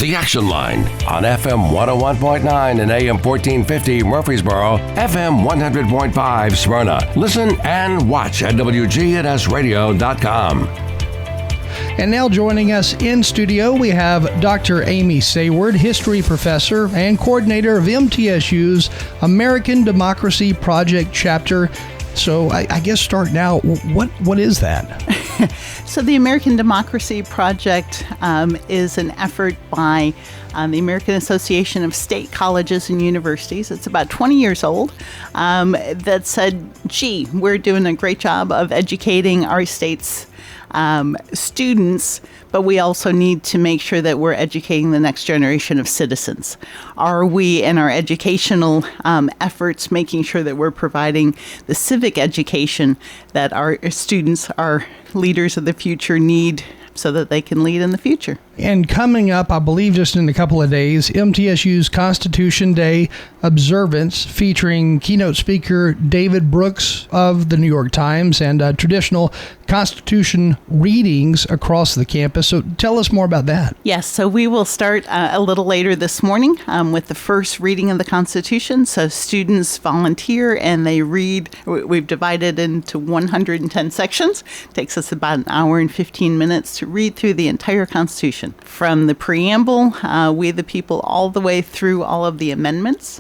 The Action Line on FM 101.9 and AM 1450 Murfreesboro, FM 100.5 Smyrna. Listen and watch at WGNSradio.com. And now joining us in studio, we have Dr. Amy Sayward, history professor and coordinator of MTSU's American Democracy Project chapter. So I guess start now, what is that? So the American Democracy Project is an effort by the American Association of State Colleges and Universities. It's about 20 years old, that said, gee, we're doing a great job of educating our state's students, but we also need to make sure that we're educating the next generation of citizens. Are we, in our educational efforts, making sure that we're providing the civic education that our students, our leaders of the future, need so that they can lead in the future? And coming up, I believe just in a couple of days, MTSU's Constitution Day observance featuring keynote speaker David Brooks of the New York Times and traditional Constitution readings across the campus. So tell us more about that. Yes, so we will start a little later this morning with the first reading of the Constitution. So students volunteer and they read. We've divided into 110 sections. It takes us about an hour and 15 minutes to read through the entire Constitution. From the preamble, we the people, all the way through all of the amendments.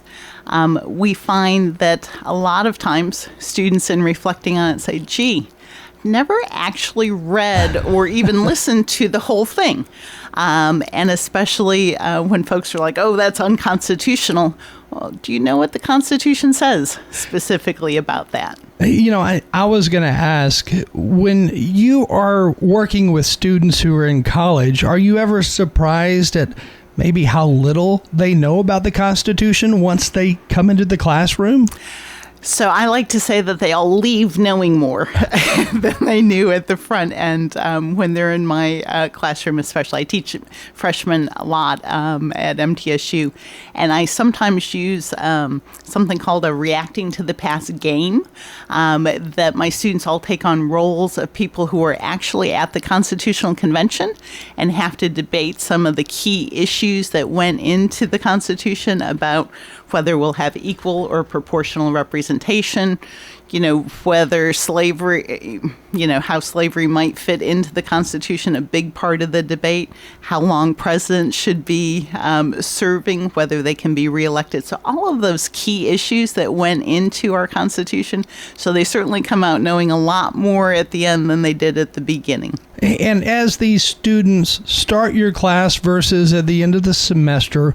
We find that a lot of times students, in reflecting on it, say, gee, never actually read or even listened to the whole thing. And especially when folks are like, oh, that's unconstitutional. Well, do you know what the Constitution says specifically about that? You know, I was going to ask, when you are working with students who are in college, are you ever surprised at maybe how little they know about the Constitution once they come into the classroom? So I like to say that they all leave knowing more than they knew at the front end when they're in my classroom, especially. I teach freshmen a lot at MTSU, and I sometimes use something called a reacting to the past game, that my students all take on roles of people who are actually at the Constitutional Convention and have to debate some of the key issues that went into the Constitution about whether we'll have equal or proportional representation, whether slavery, how slavery might fit into the Constitution, a big part of the debate, how long presidents should be serving, whether they can be reelected. So all of those key issues that went into our Constitution. So they certainly come out knowing a lot more at the end than they did at the beginning. And as these students start your class versus at the end of the semester,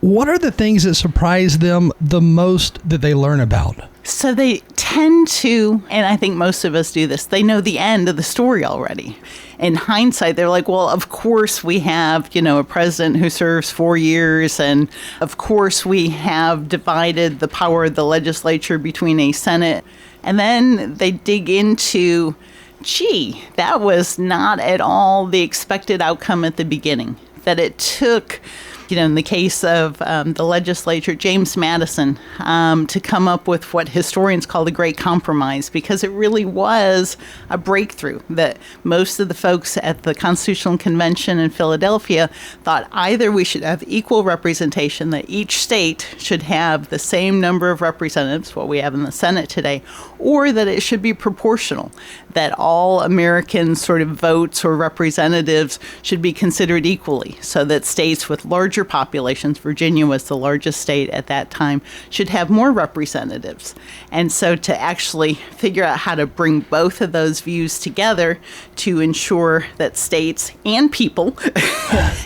what are the things that surprise them the most that they learn about? So they tend to, and I think most of us do this, they know the end of the story already. In hindsight, they're like, well, of course we have, a president who serves 4 years, and of course we have divided the power of the legislature between a Senate. And then they dig into, gee, that was not at all the expected outcome at the beginning. That it took, in the case of the legislature, James Madison, to come up with what historians call the Great Compromise, because it really was a breakthrough that most of the folks at the Constitutional Convention in Philadelphia thought either we should have equal representation, that each state should have the same number of representatives, what we have in the Senate today, or that it should be proportional, that all American sort of votes or representatives should be considered equally, so that states with larger populations, Virginia was the largest state at that time, should have more representatives. And so to actually figure out how to bring both of those views together to ensure that states and people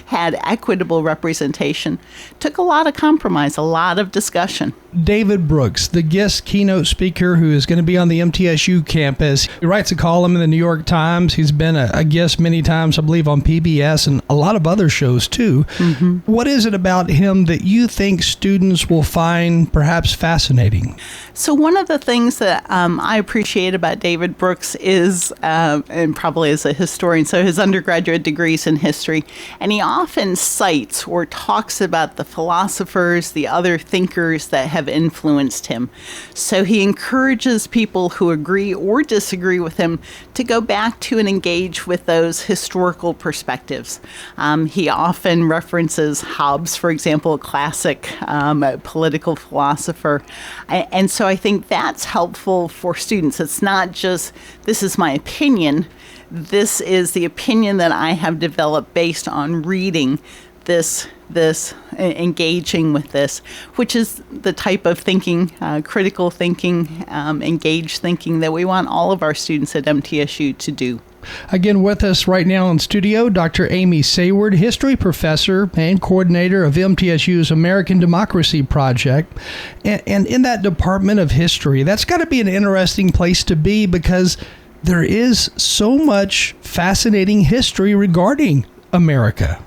had equitable representation took a lot of compromise, a lot of discussion. David Brooks, the guest keynote speaker who is going to be on the MTSU campus. He writes a column in the New York Times. He's been a guest many times, I believe, on PBS and a lot of other shows too. Mm-hmm. What what is it about him that you think students will find perhaps fascinating? So one of the things that I appreciate about David Brooks is, and probably as a historian, so his undergraduate degree's in history, and he often cites or talks about the philosophers, the other thinkers that have influenced him. So he encourages people who agree or disagree with him to go back to and engage with those historical perspectives. He often references Hobbes, for example, a classic political philosopher. And so I think that's helpful for students. It's not just, this is my opinion. This is the opinion that I have developed based on reading this, engaging with this, which is the type of thinking, critical thinking, engaged thinking that we want all of our students at MTSU to do. Again, with us right now in studio, Dr. Amy Sayward, history professor and coordinator of MTSU's American Democracy Project. And in that department of history, that's got to be an interesting place to be because there is so much fascinating history regarding America.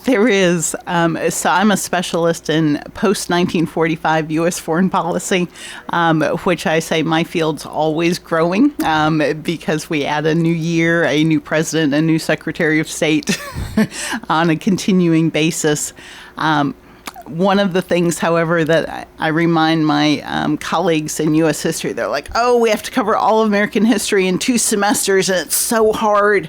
There is. So I'm a specialist in post-1945 U.S. foreign policy, which I say my field's always growing because we add a new year, a new president, a new secretary of state on a continuing basis. One of the things, however, that I remind my colleagues in U.S. history, they're like, oh, we have to cover all of American history in 2 semesters, and it's so hard.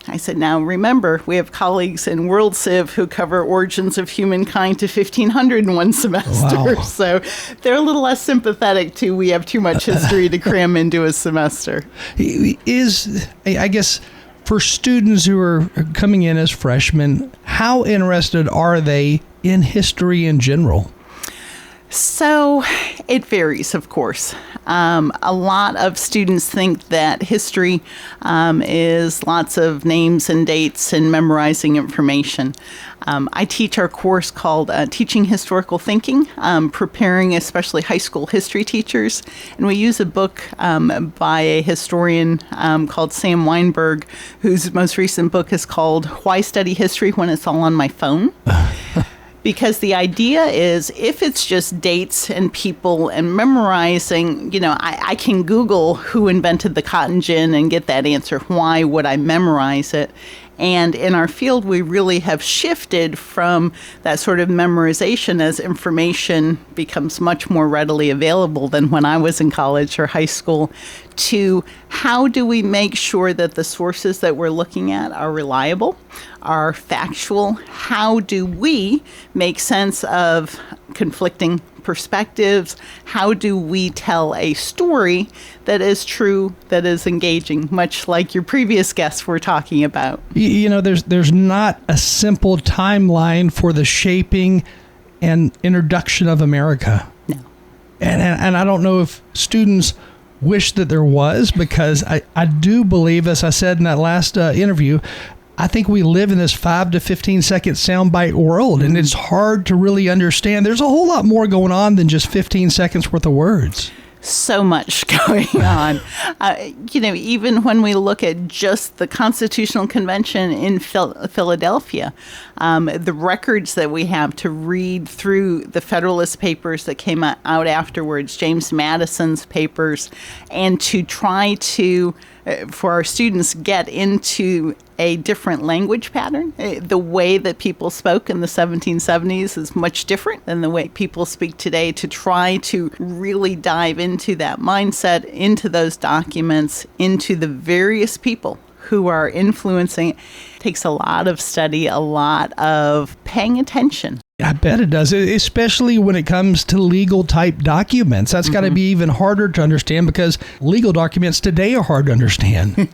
I said, now remember, we have colleagues in World Civ who cover origins of humankind to 1500 in 1 semester. Wow. So they're a little less sympathetic to we have too much history to cram into a semester. I guess, for students who are coming in as freshmen, how interested are they in history in general? So it varies, of course. A lot of students think that history is lots of names and dates and memorizing information. I teach our course called Teaching Historical Thinking, preparing especially high school history teachers. And we use a book by a historian called Sam Weinberg, whose most recent book is called Why Study History When It's All on My Phone? Because the idea is if it's just dates and people and memorizing, I can Google who invented the cotton gin and get that answer. Why would I memorize it? And in our field, we really have shifted from that sort of memorization as information becomes much more readily available than when I was in college or high school to how do we make sure that the sources that we're looking at are reliable, are factual? How do we make sense of conflicting perspectives? How do we tell a story that is true, that is engaging, much like your previous guests were talking about? There's not a simple timeline for the shaping and introduction of America. No. And I don't know if students wish that there was, because I do believe, as I said in that last interview, I think we live in this 5 to 15 second soundbite world, and it's hard to really understand. There's a whole lot more going on than just 15 seconds worth of words. So much going on. Even when we look at just the Constitutional Convention in Philadelphia, the records that we have to read through the Federalist Papers that came out afterwards, James Madison's papers, and to try to, for our students, get into a different language pattern. The way that people spoke in the 1770s is much different than the way people speak today. To try to really dive into that mindset, into those documents, into the various people who are influencing it, takes a lot of study, a lot of paying attention. I bet it does, especially when it comes to legal type documents. That's got to be even harder to understand because legal documents today are hard to understand.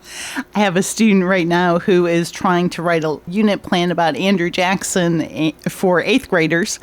I have a student right now who is trying to write a unit plan about Andrew Jackson for 8th graders,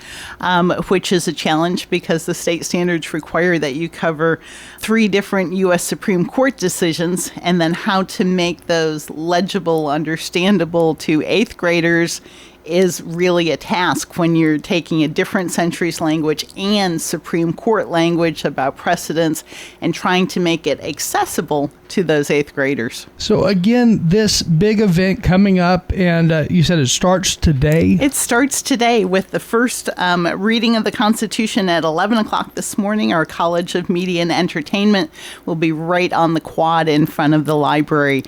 which is a challenge because the state standards require that you cover 3 different U.S. Supreme Court decisions and then how to make those legible, understandable to 8th graders is really a task when you're taking a different centuries language and Supreme Court language about precedents and trying to make it accessible to those 8th graders. So again, this big event coming up, and you said it starts today? It starts today with the first reading of the Constitution at 11 o'clock this morning. Our College of Media and Entertainment will be right on the quad in front of the library,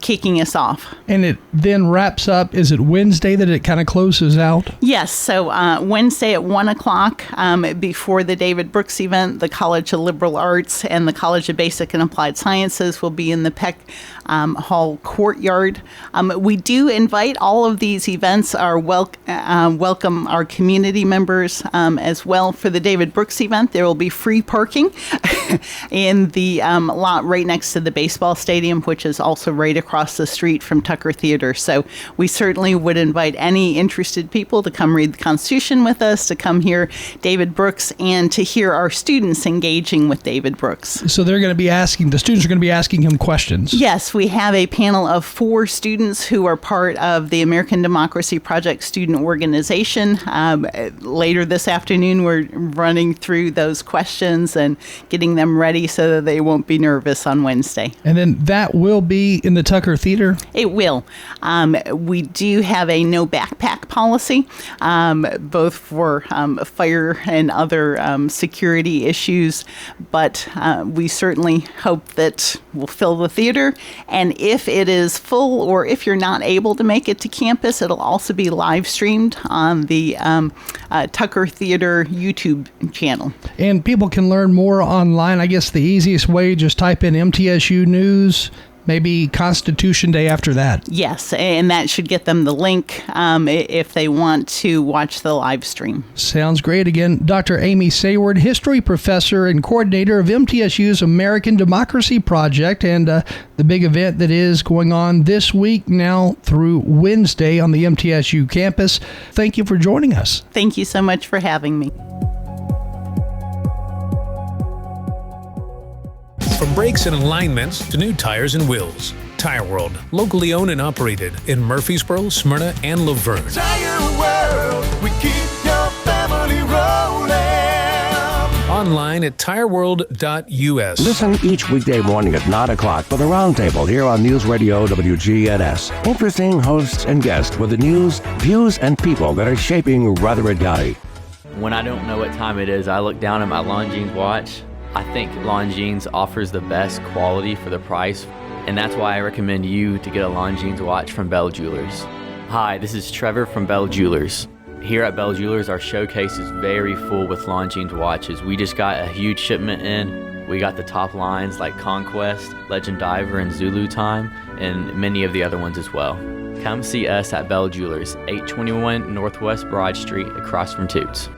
kicking us off. And it then wraps up, is it Wednesday that it kind of closes out? Yes, so Wednesday at 1 o'clock before the David Brooks event, the College of Liberal Arts and the College of Basic and Applied Sciences will be in the Peck Hall courtyard. We do invite all of these events, welcome our community members as well. For the David Brooks event, there will be free parking in the lot right next to the baseball stadium, which is also right across the street from Tucker Theater. So we certainly would invite any interested people to come read the Constitution with us, to come hear David Brooks, and to hear our students engaging with David Brooks. So the students are going to be asking him questions. Yes, we have a panel of 4 students who are part of the American Democracy Project student organization. Later this afternoon, we're running through those questions and getting them ready so that they won't be nervous on Wednesday. And then that will be in the Tucker Theater? It will. We do have a no backpack policy, both for fire and other security issues, but we certainly hope that we'll fill the theater. And if it is full, or if you're not able to make it to campus, it'll also be live streamed on the Tucker Theater YouTube channel. And people can learn more online. I guess the easiest way, just type in MTSU News, maybe Constitution Day after that. Yes, and that should get them the link if they want to watch the live stream. Sounds great. Again, Dr. Amy Sayward, history professor and coordinator of MTSU's American Democracy Project, and the big event that is going on this week now through Wednesday on the MTSU campus. Thank you for joining us. Thank you so much for having me. From brakes and alignments to new tires and wheels, Tire World, locally owned and operated in Murfreesboro, Smyrna, and Laverne. Tire World, we keep your family rolling. Online at tireworld.us. Listen each weekday morning at 9 o'clock for the Roundtable here on News Radio WGNS. Interesting hosts and guests with the news, views, and people that are shaping Rutherford County. When I don't know what time it is, I look down at my Longines watch. I think Longines offers the best quality for the price, and that's why I recommend you to get a Longines watch from Bell Jewelers. Hi, this is Trevor from Bell Jewelers. Here at Bell Jewelers, our showcase is very full with Longines watches. We just got a huge shipment in. We got the top lines like Conquest, Legend Diver, and Zulu Time, and many of the other ones as well. Come see us at Bell Jewelers, 821 Northwest Broad Street, across from Toots.